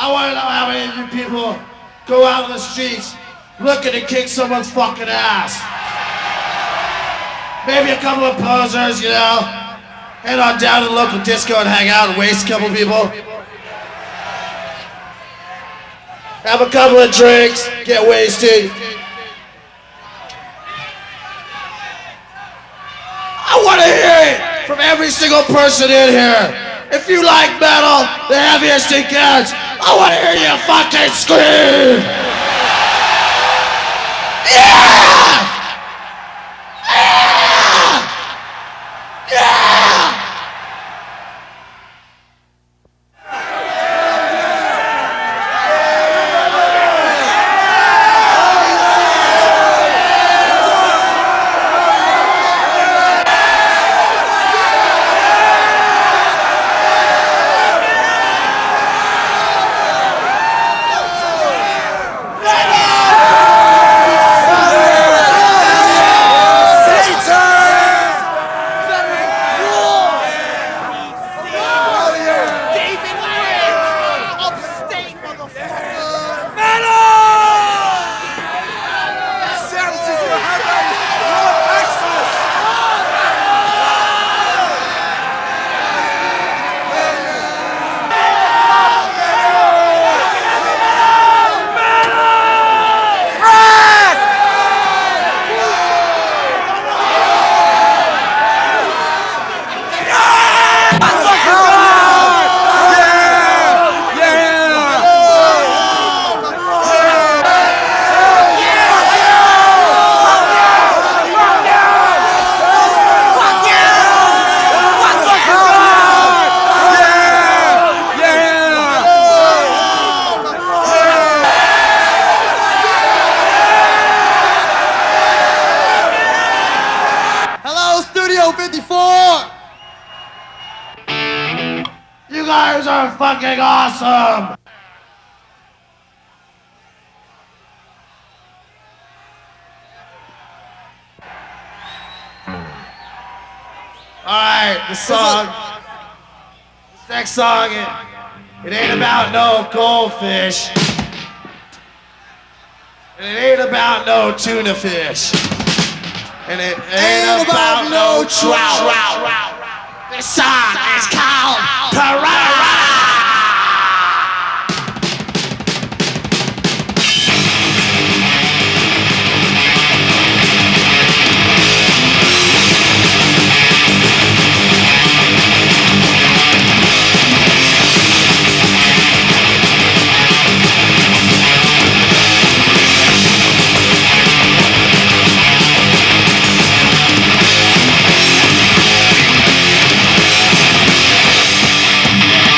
I want to know how many of you people go out on the streets looking to kick someone's fucking ass. Maybe a couple of posers, you know, head on down to the local disco and hang out and waste a couple people. Have a couple of drinks, get wasted. I want to hear it from every single person in here. If you like metal, the heaviest it gets, I want to hear you fucking scream! Yeah! Yeah! Yeah! You guys are fucking awesome! Alright, this next song, it ain't about no goldfish. And it ain't about no tuna fish. And it ain't about no trout. This song is called Piranha! Yeah.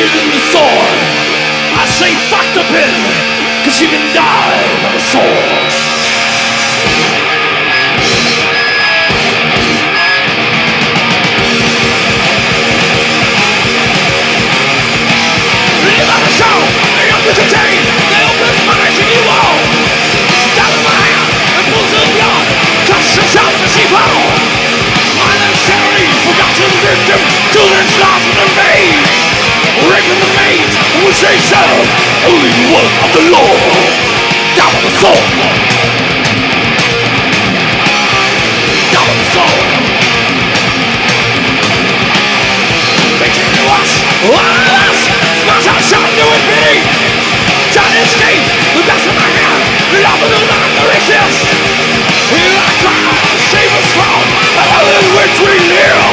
wielding the sword. I say fuck the pen, cause you can die by the sword. You gotta show, they don't entertain, they open minds and you won't. Down in my hand, and pulls the blood, cuts yourself as she falls. Unnecessarily forgotten victim, children slaughtered and made. Raping the maids, which they serve, only the work of the Lord. Down on the sword. Down on the sword. They take to us, all of us, smash our shot into infinity. Trying to escape, the best of my hand, the love of the land to resist. We like God, save us from the hell in which we live.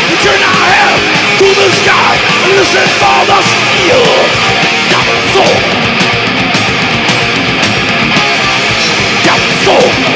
We turn our head to the sky and listen for the steel. Down the sword. Down the sword.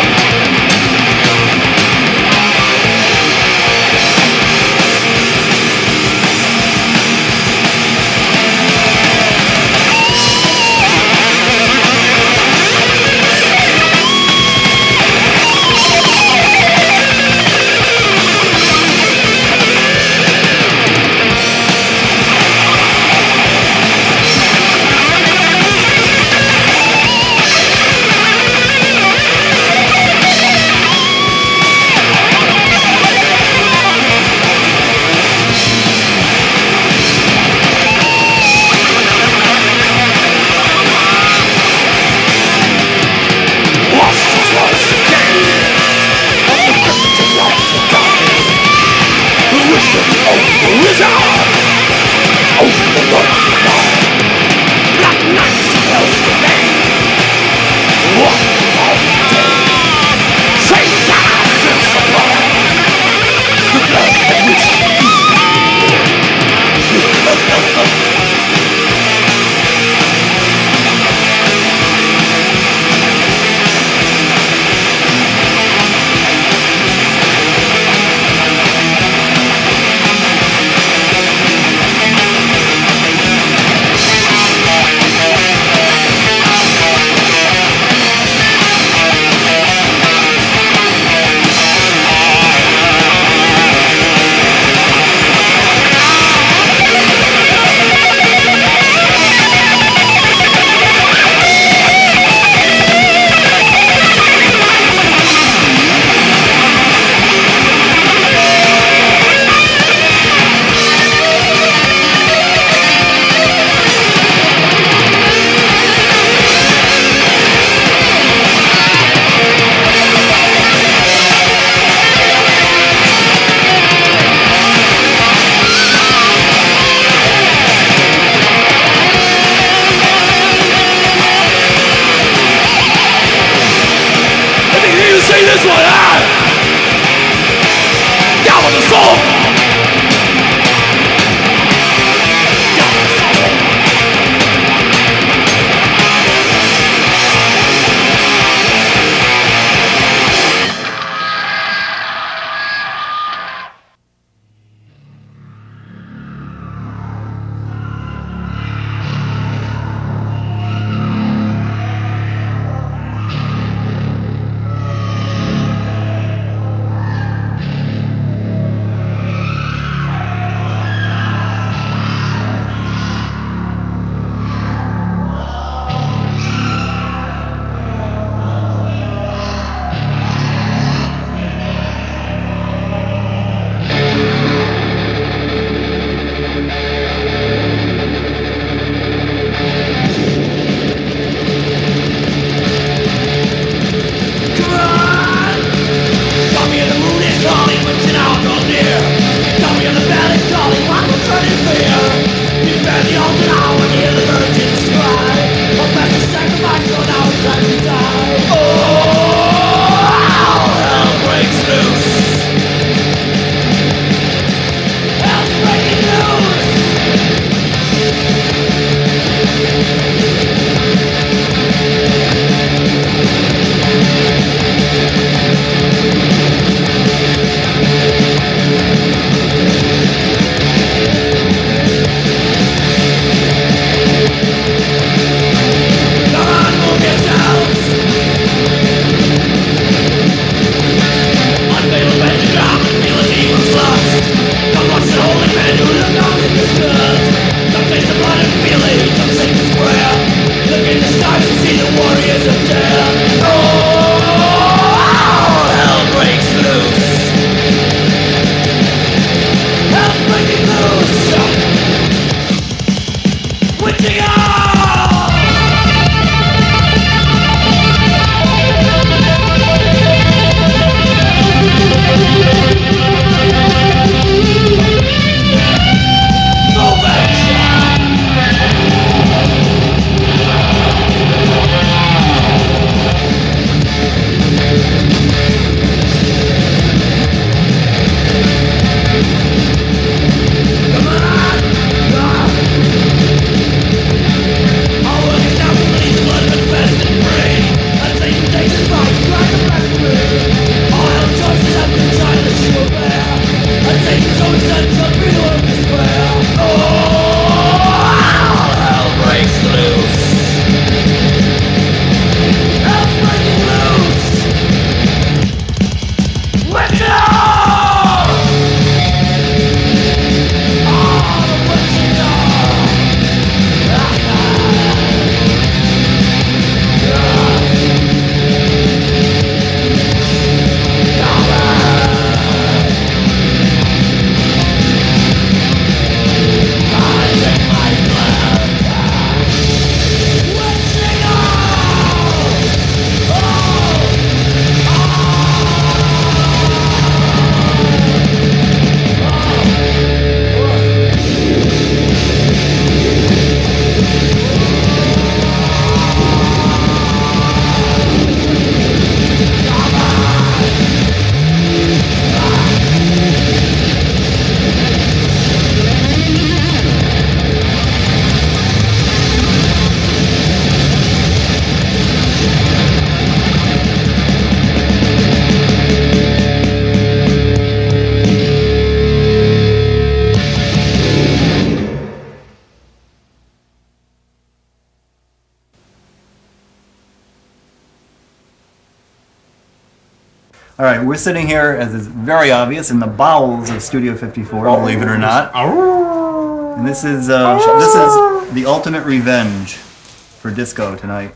All right, we're sitting here, as is very obvious, in the bowels of Studio 54, believe it or not. And this is the ultimate revenge for disco tonight.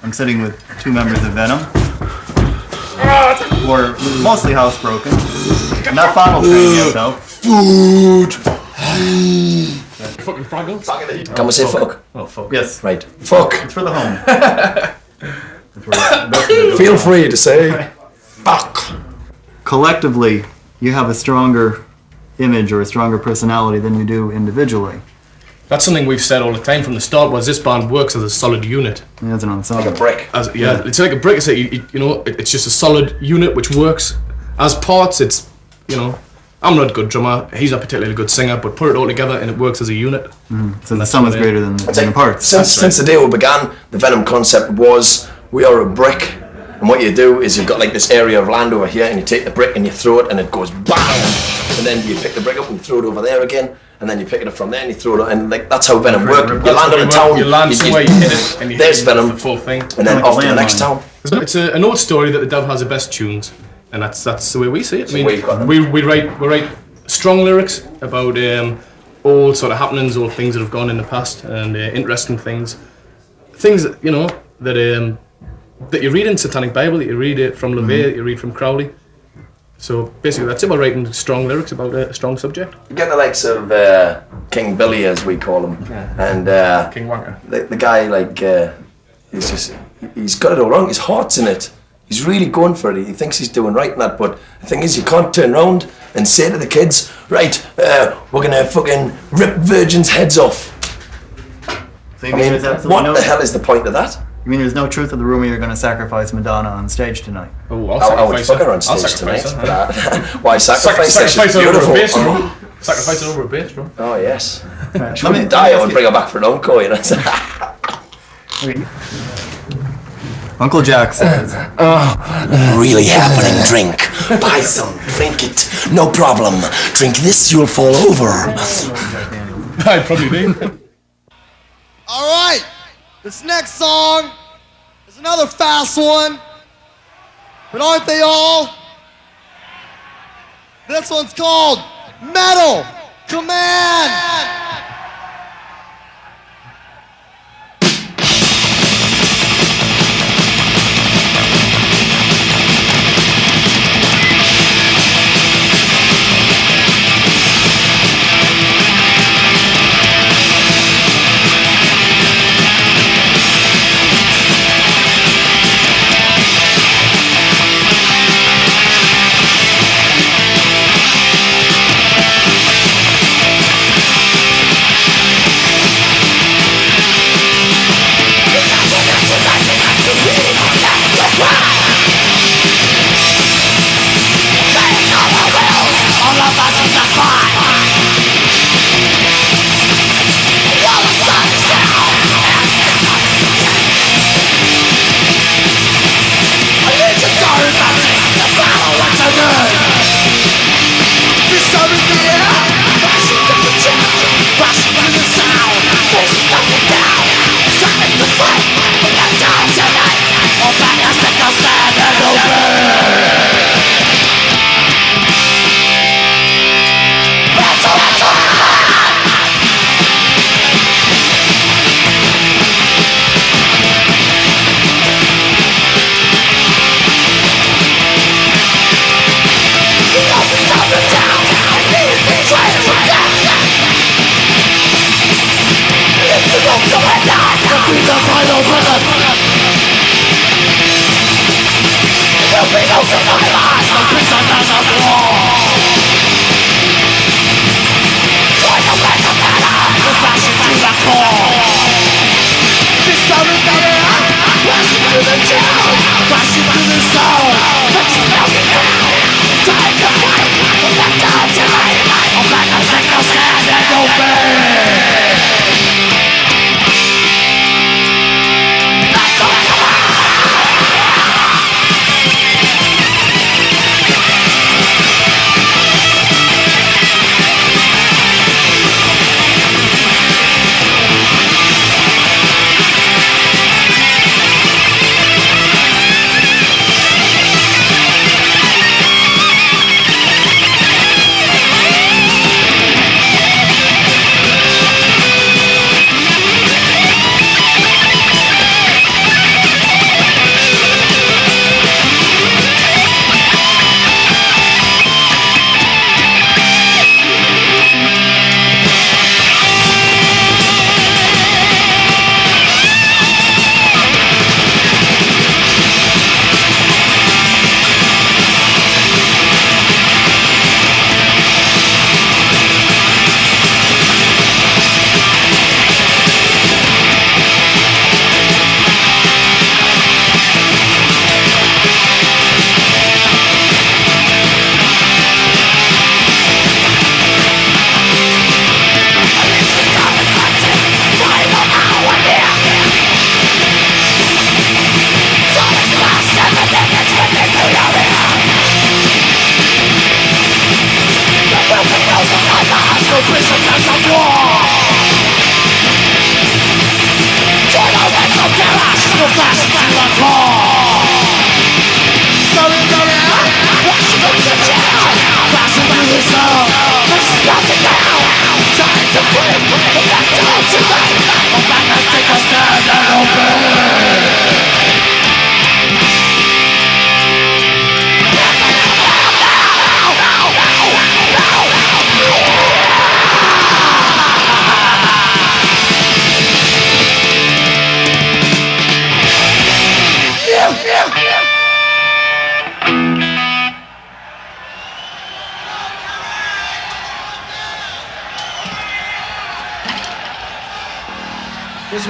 I'm sitting with two members of Venom, who are mostly housebroken. Not final trained yet, though. Food! Fucking Fraggles. Can we say fuck? Oh, fuck. Yes. Right. Fuck. It's for the home. Feel free to say fuck. Collectively, you have a stronger image or a stronger personality than you do individually. That's something we've said all the time from the start. Was this band works as a solid unit? Yeah, that's an ensemble. Like a brick. It's like a brick. It's just a solid unit which works as parts. It's I'm not a good drummer. He's not particularly a good singer, but put it all together and it works as a unit. So the sum is greater than the parts. Since the day we began, the Venom concept was we are a brick, and what you do is you've got like this area of land over here, and you take the brick and you throw it, and it goes bang, and then you pick the brick up and throw it over there again, and then you pick it up from there and you throw it, and like that's how Venom works. You land on a town, you land somewhere, you hit it, and there's Venom, the full thing, and then off to the next town. It's an old story that the Dove has the best tunes, and that's the way we see it. I mean, we write strong lyrics about old sort of happenings, old things that have gone in the past, and interesting things that that you read in Satanic Bible, that you read it from LaVey, that you read from Crowley. So basically, that's about writing strong lyrics about a strong subject. You get the likes of King Billy, as we call him, and King Wanker. The guy, he's got it all wrong. His heart's in it. He's really going for it. He thinks he's doing right in that, but the thing is, you can't turn around and say to the kids, right, we're gonna fucking rip virgins' heads off. So what the hell is the point of that? You mean there's no truth of the rumor you're going to sacrifice Madonna on stage tonight? Oh, I would fuck her on stage tonight. Why sacrifice her? She's beautiful. beautiful. Sacrifice it over a bass drum. Oh yes. She wouldn't die. I would bring her back for an encore. You know. Uncle Jack says, really happening drink. Buy some, drink it. No problem. Drink this, you'll fall over. I'd probably be. All right. This next song is another fast one. But aren't they all? This one's called Metal Command.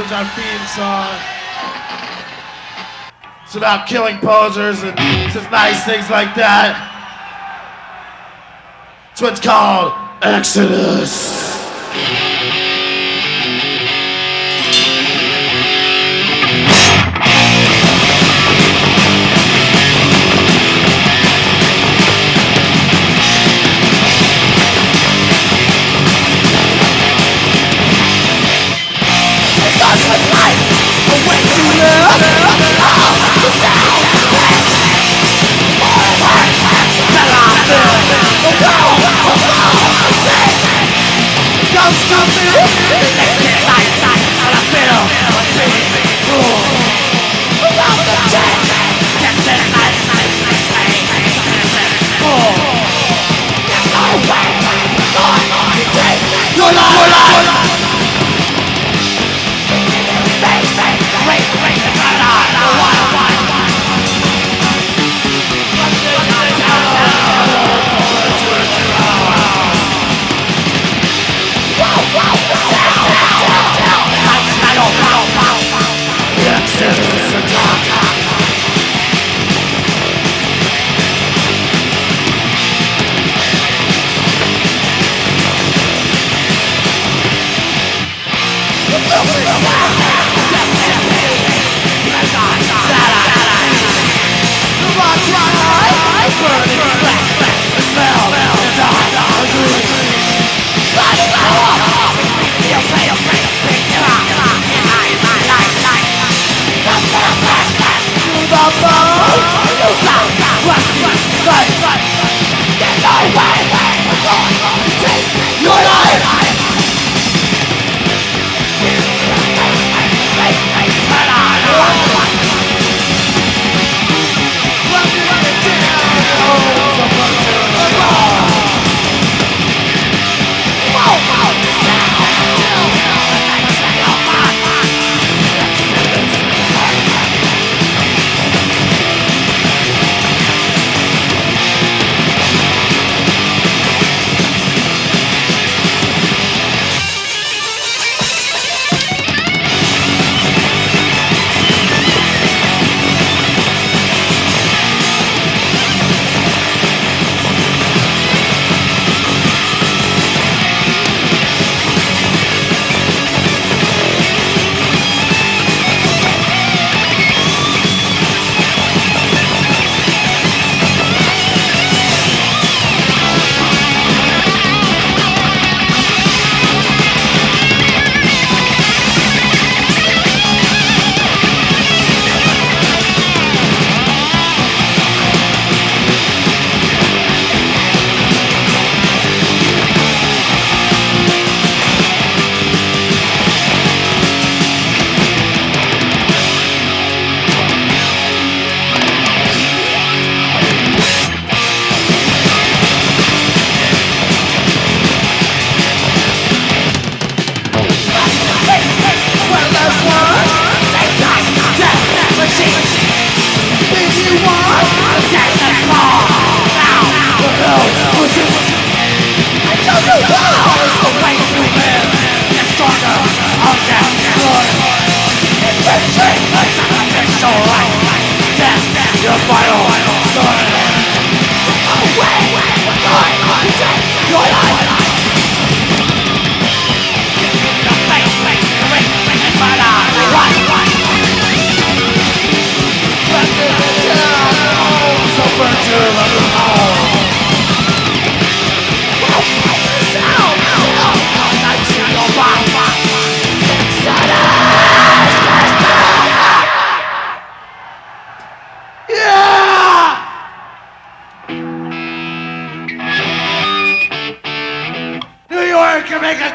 was our theme song. It's about killing posers and just nice things like that. It's what's called Exodus.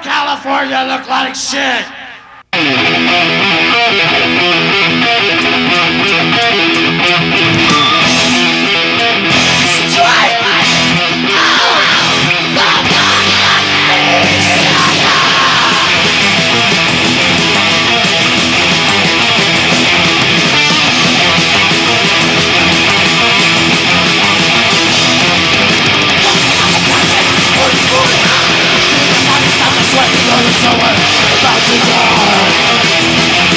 California look like shit. About to die.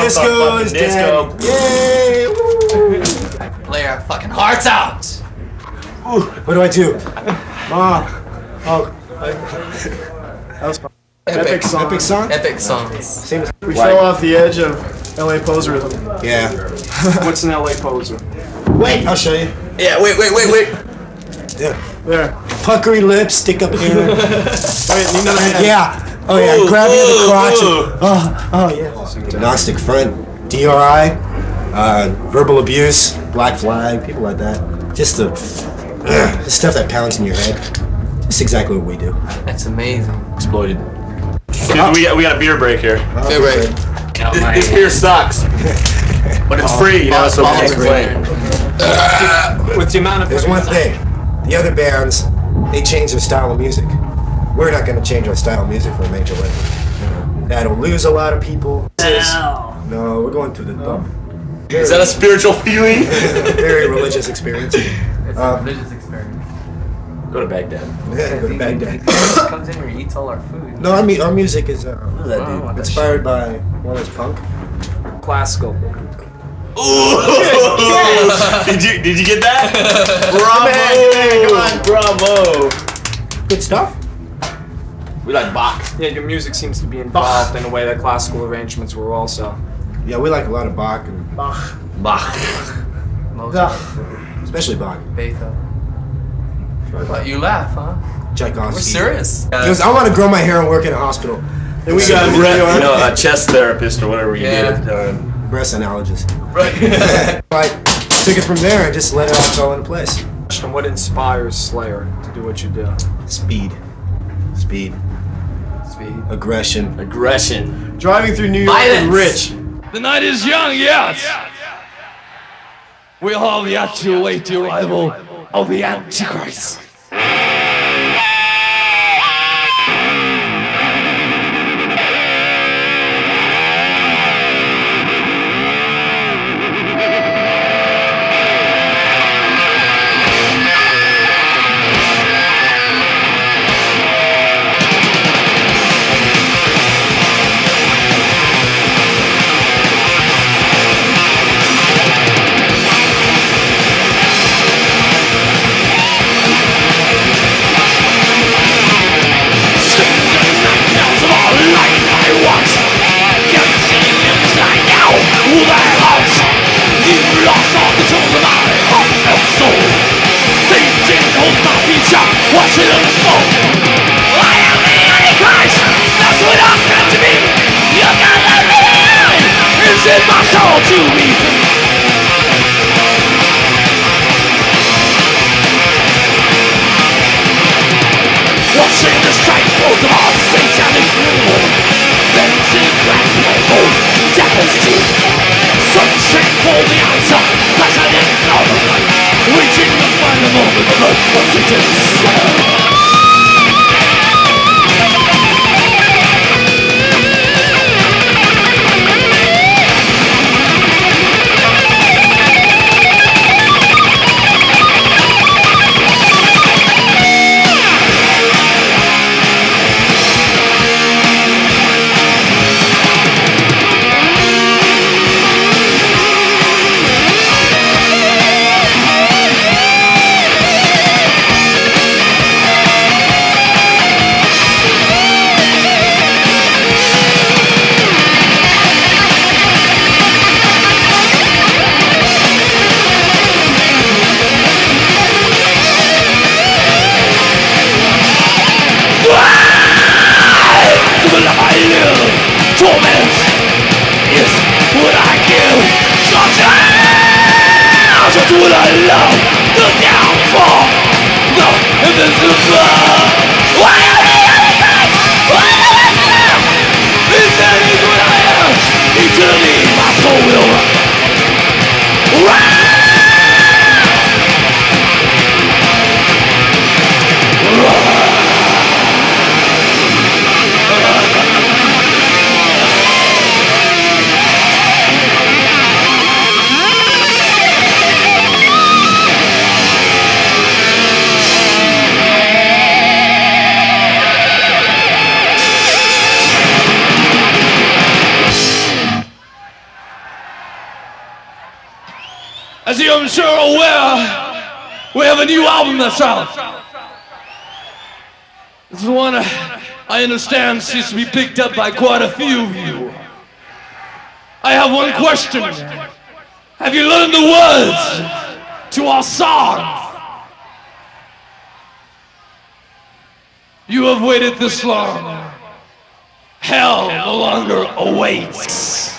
Disco is dead. Yay! Play our fucking hearts out. Ooh, what do I do? Mom. Oh. That was epic song. Epic song? Epic songs. Same as We fell off the edge of LA Poserism. Yeah. What's an LA poser? Wait, I'll show you. Yeah, wait. Yeah. There. Puckery lips, stick up here. Wait, need another hand. Yeah. Oh yeah, grab you in the crotch. Oh yeah. Gnostic front, DRI, verbal abuse, black flag, people like that. Just the stuff that pounds in your head. Just exactly what we do. That's amazing. Exploited. Dude, we got a beer break here. Beer break. This beer sucks, but it's free, you know, so we can complain. With the amount of There's one thing. The other bands, they change their style of music. We're not going to change our style of music for a major label. That'll lose a lot of people. No, we're going through the dump. Is that a spiritual feeling? Very religious experience. It's a religious experience. Go to Baghdad. Yeah, go to Baghdad. Comes in here and eats all our food. No, I mean our music is inspired by this punk. classical. Did you get that? Bravo! Good stuff. We like Bach. Yeah, your music seems to be involved in a way that classical arrangements were also. Yeah, we like a lot of Bach and Bach. Most Yeah. of it. Especially Beethoven. Beethoven. But you laugh, huh? Tchaikovsky. We're serious. He goes, I want to grow my hair and work in a hospital. And we got you know, a chest therapist or whatever you Yeah. did. Breast analogist. Right. I took it from there and just let it all fall into place. And what inspires Slayer to do what you do? Speed. Speed. Aggression. Aggression. Driving through New York and rich. The night is young yet. We all have yet to await the arrival of the Antichrist. Watching on the smoke. I am the Antichrist. That's what I'm meant to be. You gotta let me in. It's in my soul to be free. Watching the strike force of our satanic rule. Bending black labels, devil's teeth. Searching for the answer, passionate love of life. Reaching the final moment of Satan's soul. Torment is what I give. That's what I love. The downfall, the invisible. Why are they Antichrist? Why are they Antichrist? That is what I am. Eternally, my soul will rise. As you're sure aware, we have a new album that's out. This is one I understand seems to be picked up by quite a few of you. I have one question. Have you learned the words to our song? You have waited this long. Hell no longer awaits.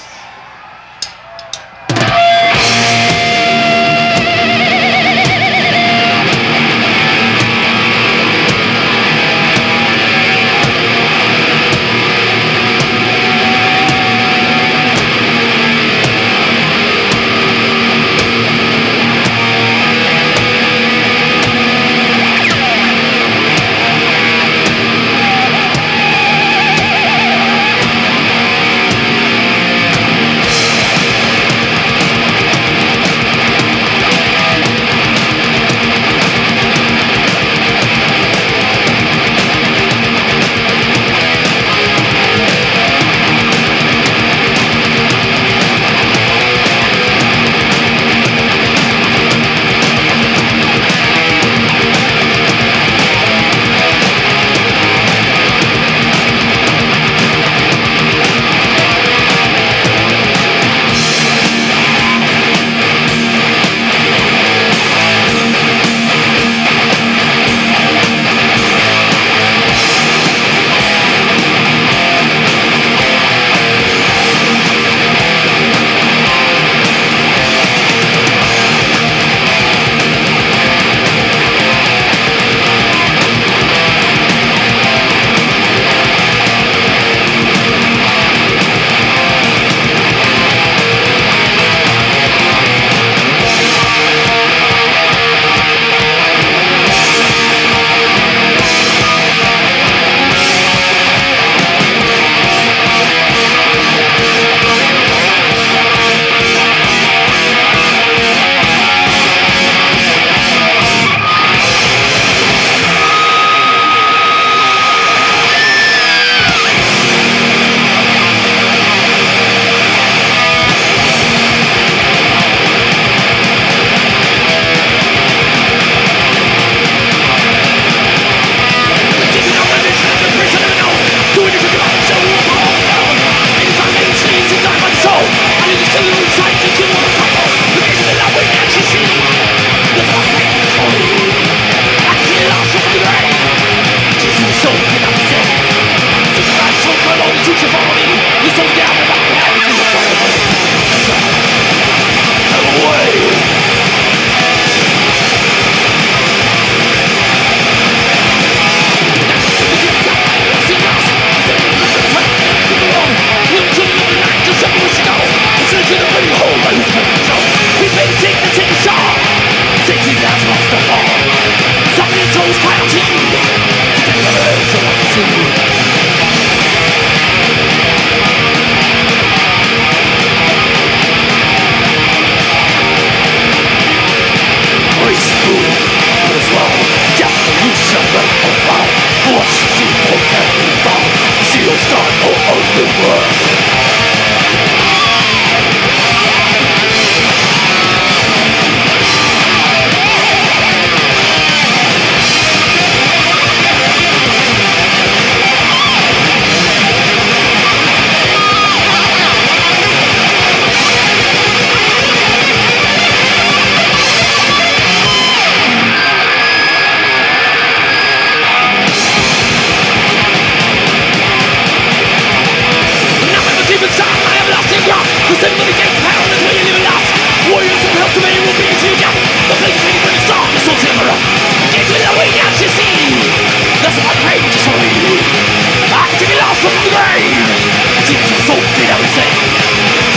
say.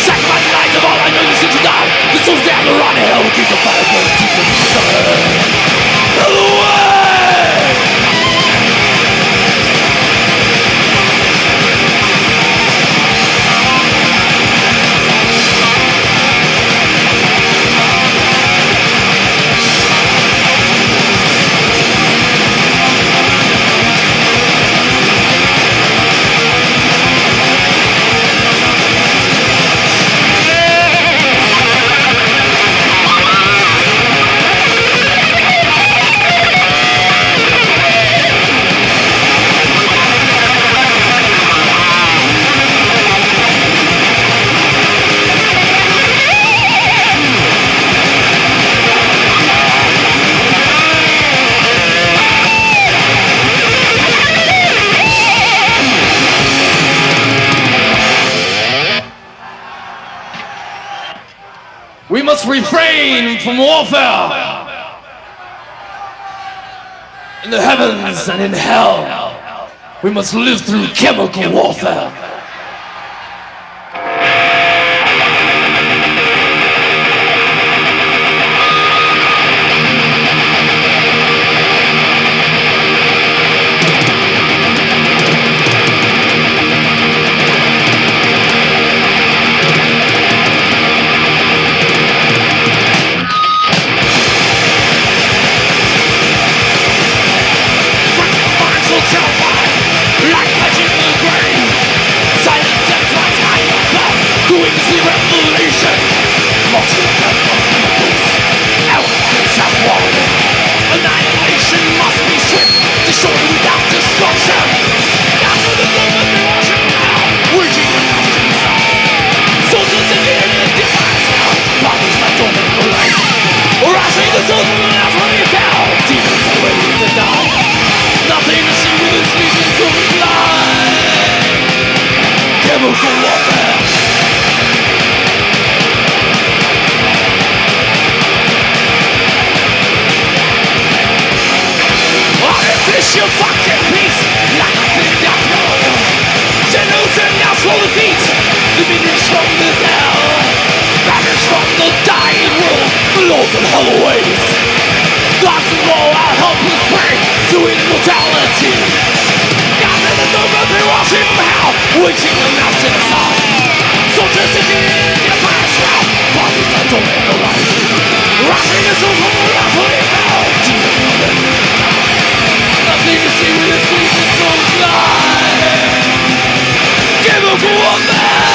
Sacrifice the lives of all I know you since you died. The souls down the rotten hell will keep the fire burning deep inside. Away! We must refrain from warfare in the heavens and in hell. We must live through chemical warfare. Your fucking peace, like a thing that's wrong. Sinners and now slow the feet, the meanings from the hell, batters from the dying world, the lords of hell awaits. Gods of all our helpless prey to immortality. God in the dome of the washing hell, waging the mountain aside. Soldiers in the fire shroud, bodies that don't make the light. Rushing the souls from the rattling hell, demons of the nothing to see with this sleeping soul fly. Give up for one man.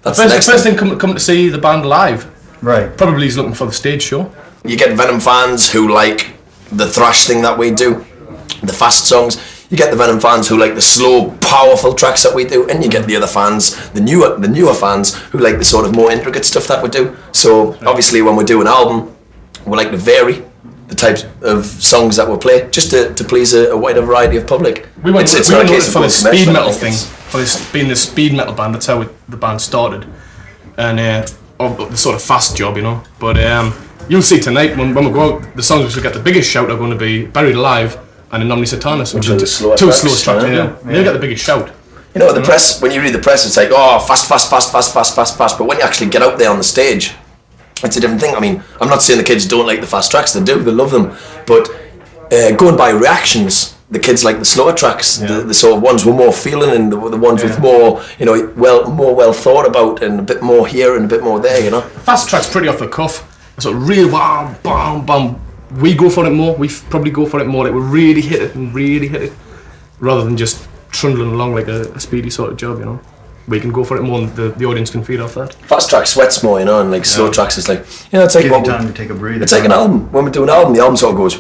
That's the first thing come to see the band live. Right. Probably he's looking for the stage show. You get Venom fans who like the thrash thing that we do, the fast songs. You get the Venom fans who like the slow, powerful tracks that we do, and you get the other fans, the newer fans who like the sort of more intricate stuff that we do. So obviously, when we do an album, we like to vary the types of songs that we play, just to please a wider variety of public. We went it's not a case for of the speed metal thing. For this being the speed metal band, that's how the band started, and the sort of fast job, you know. But you'll see tonight when we go out, the songs which will get the biggest shout are going to be Buried Alive and In Nomine Satanas, which are two slow tracks. They'll get the biggest shout. You know, the press, when you read the press, it's like, oh, fast. But when you actually get out there on the stage, it's a different thing. I mean, I'm not saying the kids don't like the fast tracks, they do, they love them. But going by reactions, the kids like the slower tracks, the sort of ones with more feeling, and the ones with more, you know, well thought about, and a bit more here and a bit more there, you know. Fast tracks pretty off the cuff. Sort of real bam, bam, bam. We go for it more. We probably go for it more. Like we really hit it, rather than just trundling along like a speedy sort of job, you know. We can go for it more, and the audience can feed off that. Fast track sweats more, you know, and like slow tracks is like, you know, it's like Give you time to take a breather. It's like an album. When we do an album, the album sort of goes,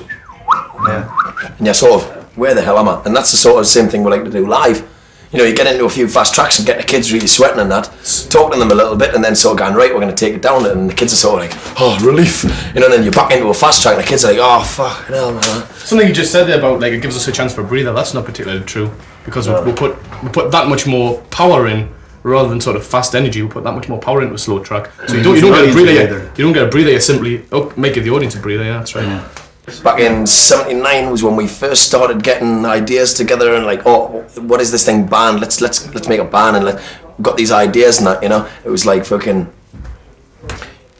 and you're sort of, where the hell am I? And that's the sort of same thing we like to do live. You know, you get into a few fast tracks and get the kids really sweating and that, talking to them a little bit, and then sort of going, right, we're going to take it down, and the kids are sort of like, oh, relief, you know, and then you back into a fast track and the kids are like, oh, fuck, hell, man. Something you just said there about, like, it gives us a chance for a breather, that's not particularly true, because we put that much more power in, rather than sort of fast energy, we put that much more power into a slow track. So you don't get a breather, you don't get a breather, you simply make the audience a breather, that's right. Yeah. Back in '79 was when we first started getting ideas together, and like, oh, what is this thing, band? Let's make a band, and got these ideas and that, you know. It was like fucking,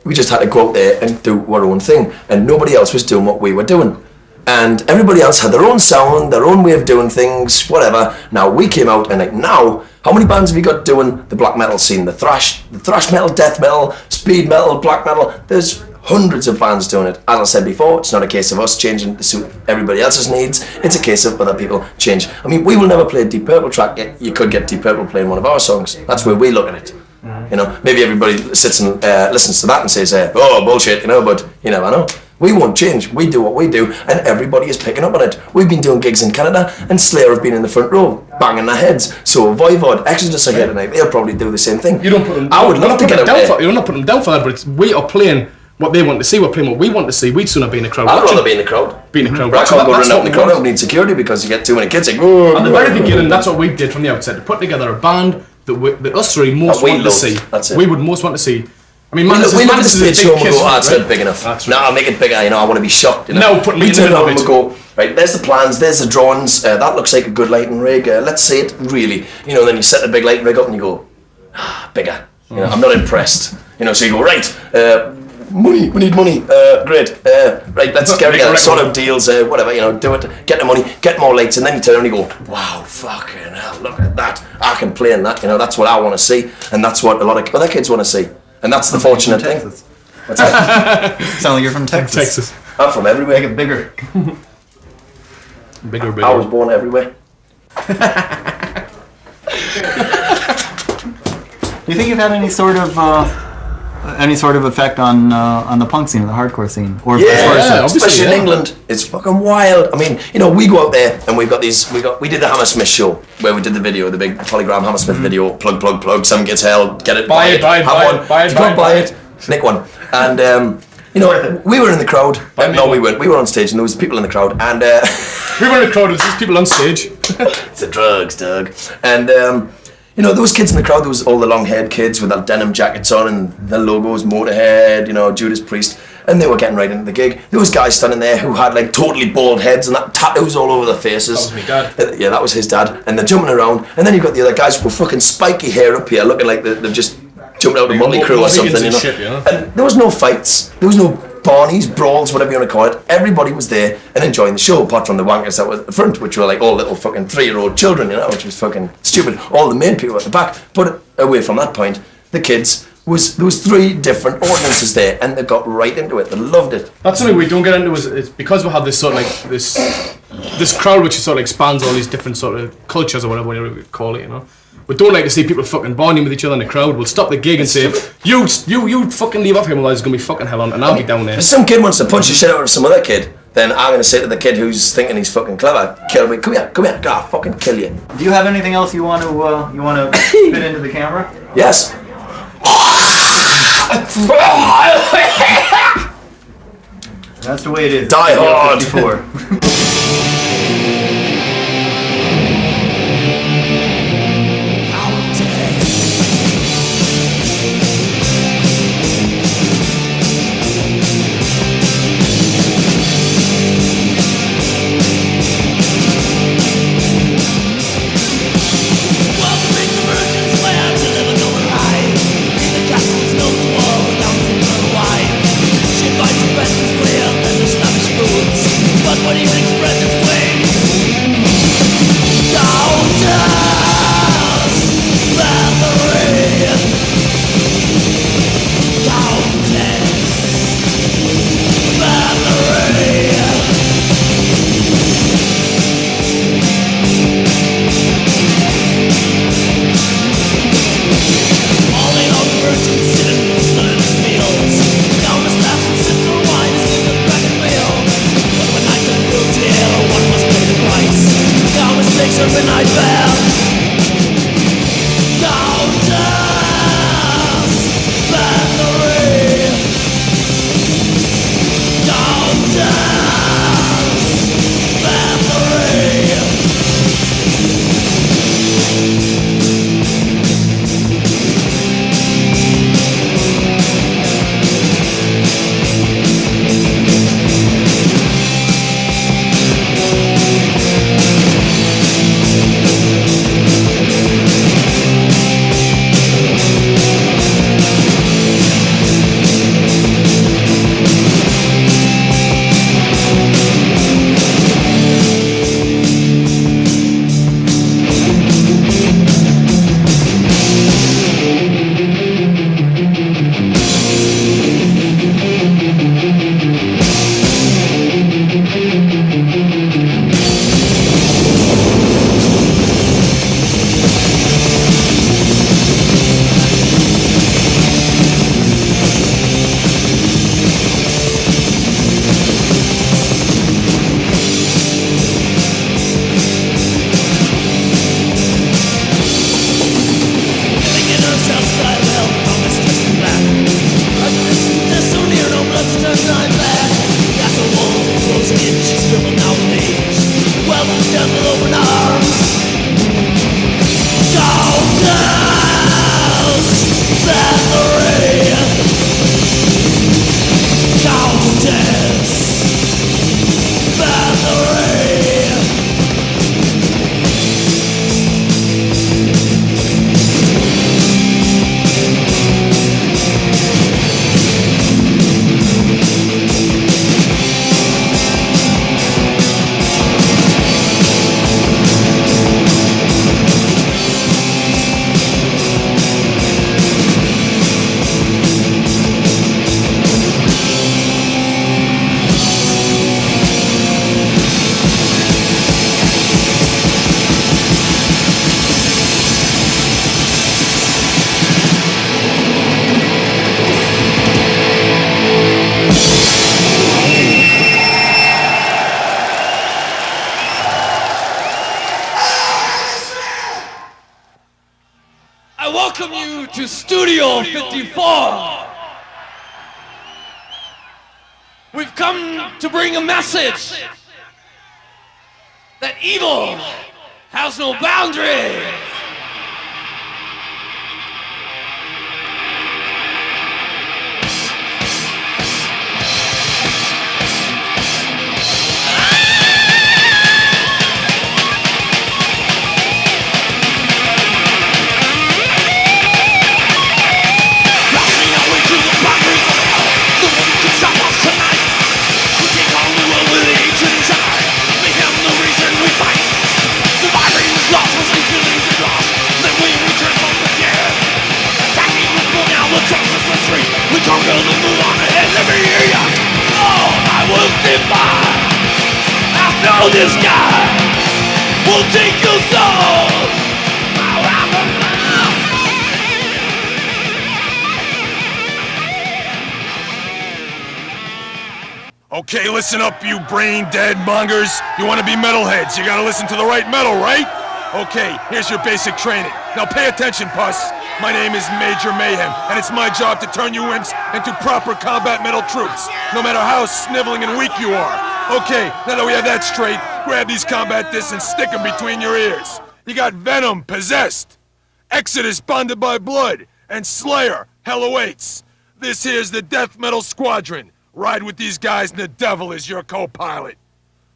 we just had to go out there and do our own thing, and nobody else was doing what we were doing, and everybody else had their own sound, their own way of doing things, whatever. Now we came out, and like, now how many bands have you got doing the black metal scene, the thrash metal, death metal, speed metal, black metal? There's hundreds of bands doing it. As I said before, it's not a case of us changing to suit everybody else's needs, it's a case of other people change. I mean, we will never play a Deep Purple track, yet you could get Deep Purple playing one of our songs. That's where we look at it. You know, maybe everybody sits and listens to that and says, oh, bullshit, you know, but you never know. We won't change, we do what we do, and everybody is picking up on it. We've been doing gigs in Canada, and Slayer have been in the front row, banging their heads. So Voivod, Exodus are here tonight, they'll probably do the same thing. You don't put them, I would love to get out there. You're not putting them down for that, but we are playing what they want to see, we're playing what we want to see. We'd sooner be in the crowd. I'd rather be in the crowd. Be in the crowd. But I can't go running out in the crowd, I don't need security because you get too many kids like, at the very beginning, that's what we did from the outset, to put together a band that us three most want to see. That's it. We would most want to see. I mean, we look at the stage show and we go, oh, it's not big enough. No, I'll make it bigger, you know, I want to be shocked. You know? No, put me we in the turn middle around of and we go, right, there's the plans, there's the drawings, that looks like a good lighting rig, let's see it, really. You know, then you set the big lighting rig up and you go, bigger. You know, I'm not impressed. You know, so you go, right, money, we need money, great, right, let's get together, sort of deals, whatever, you know, do it, get the money, get more lights, and then you turn around and you go, wow, fucking hell, look at that, I can play in that, you know, that's what I want to see, and that's what a lot of other kids want to see, and that's the fortunate thing. What's that? Sound like you're from Texas. I'm from everywhere. Make it bigger. bigger. I was born everywhere. Do you think you've had any sort of effect on the punk scene, or the hardcore scene, or especially in England, it's fucking wild. I mean, you know, we go out there and we did the Hammersmith show where we did the video, the big Polygram Hammersmith video, plug, some gets held, get it, buy it, nick one, and you know, we were in the crowd. No, we weren't. We were on stage, and there was people in the crowd, and we were in the crowd. There's just people on stage. It's the drugs, Doug, and. You know, there was kids in the crowd, there was all the long-haired kids with their denim jackets on and the logos, Motorhead, you know, Judas Priest, and they were getting right into the gig. There was guys standing there who had like totally bald heads and that tattoos all over their faces. That was my dad. Yeah, that was his dad. And they're jumping around, and then you've got the other guys with fucking spiky hair up here, looking like they've just jumped out of Motley Crue or something, you know. Shit, yeah. And there was no fights, there was no Barneys, brawls, whatever you want to call it. Everybody was there and enjoying the show, apart from the wankers that were at the front, which were like all little fucking 3-year-old children, you know, which was fucking stupid. All the main people at the back. But away from that point, the kids, there was 3 different audiences there, and they got right into it. They loved it. That's something we don't get into, is because we have this sort of like this crowd which sort of expands all these different sort of cultures or whatever you call it, you know. we don't like to see people fucking bonding with each other in the crowd. We'll stop the gig and say, you fucking leave off here, otherwise there's gonna be fucking hell on, and I'll be down there. If some kid wants to punch the shit out of some other kid, then I'm gonna say to the kid who's thinking he's fucking clever, kill me, come here, God, fucking kill you. Do you have anything else you want to fit into the camera? Yes. That's the way it is. Die hard. 54. What do you express its ways? Countess, Valerie. Countess, Valerie. All the old virgins sitting in the sunless fields. Countess laughs and sips her wine, skin of crack and veil. One must pay the price. Now mistakes are when I fell. Countess, Valerie. Countess, Valerie. I welcome you to Studio 54. We've come to bring a message that evil has no boundaries. Conquer the move on ahead, let me hear ya. Oh, I will defy. After this guy will take your soul. I'll have a Okay, listen up, you brain-dead mongers. You want to be metalheads, you gotta listen to the right metal, right? Okay, here's your basic training. Now pay attention, puss. My name is Major Mayhem, and it's my job to turn you imps into proper combat metal troops, no matter how sniveling and weak you are. Okay, now that we have that straight, grab these combat discs and stick them between your ears. You got Venom, Possessed, Exodus, Bonded by Blood, and Slayer, Hell Awaits. This here's the Death Metal Squadron. Ride with these guys and the devil is your co-pilot.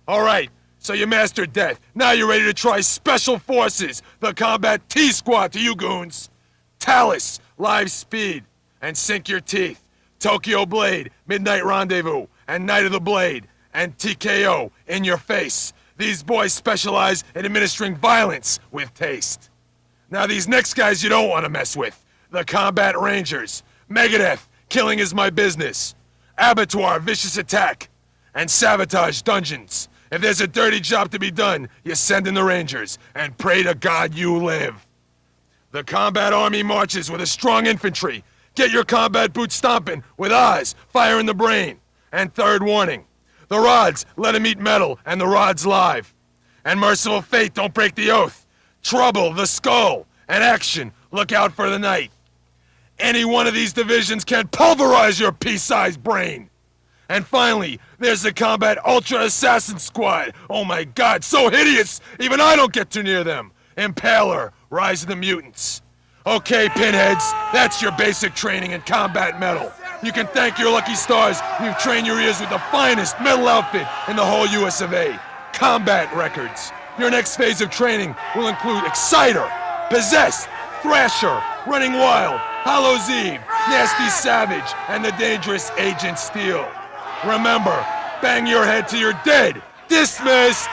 Alright, so you mastered death. Now you're ready to try Special Forces, the Combat T-Squad to you goons. Talus, Live Speed, and Sink Your Teeth. Tokyo Blade, Midnight Rendezvous, and Night of the Blade, and TKO, In Your Face. These boys specialize in administering violence with taste. Now these next guys you don't want to mess with. The Combat Rangers, Megadeth, Killing Is My Business, Abattoir, Vicious Attack, and Sabotage Dungeons. If there's a dirty job to be done, you send in the Rangers, and pray to God you live. The Combat Army marches with a strong infantry. Get your combat boots stomping with Oz, Fire in the Brain. And third warning, the Rods, let 'em eat metal, and the Rods live. And Merciful Fate, don't break the oath. Trouble, the Skull, and Action, look out for the night. Any one of these divisions can pulverize your pea-sized brain. And finally, there's the Combat Ultra Assassin Squad. Oh my God, so hideous, even I don't get too near them. Impaler, Rise of the Mutants. Okay, pinheads, that's your basic training in combat metal. You can thank your lucky stars you've trained your ears with the finest metal outfit in the whole US of A, Combat Records. Your next phase of training will include Exciter, Possessed, Thrasher, Running Wild, Hollow's Eve, Nasty Savage, and the dangerous Agent Steel. Remember, bang your head till you're dead. Dismissed!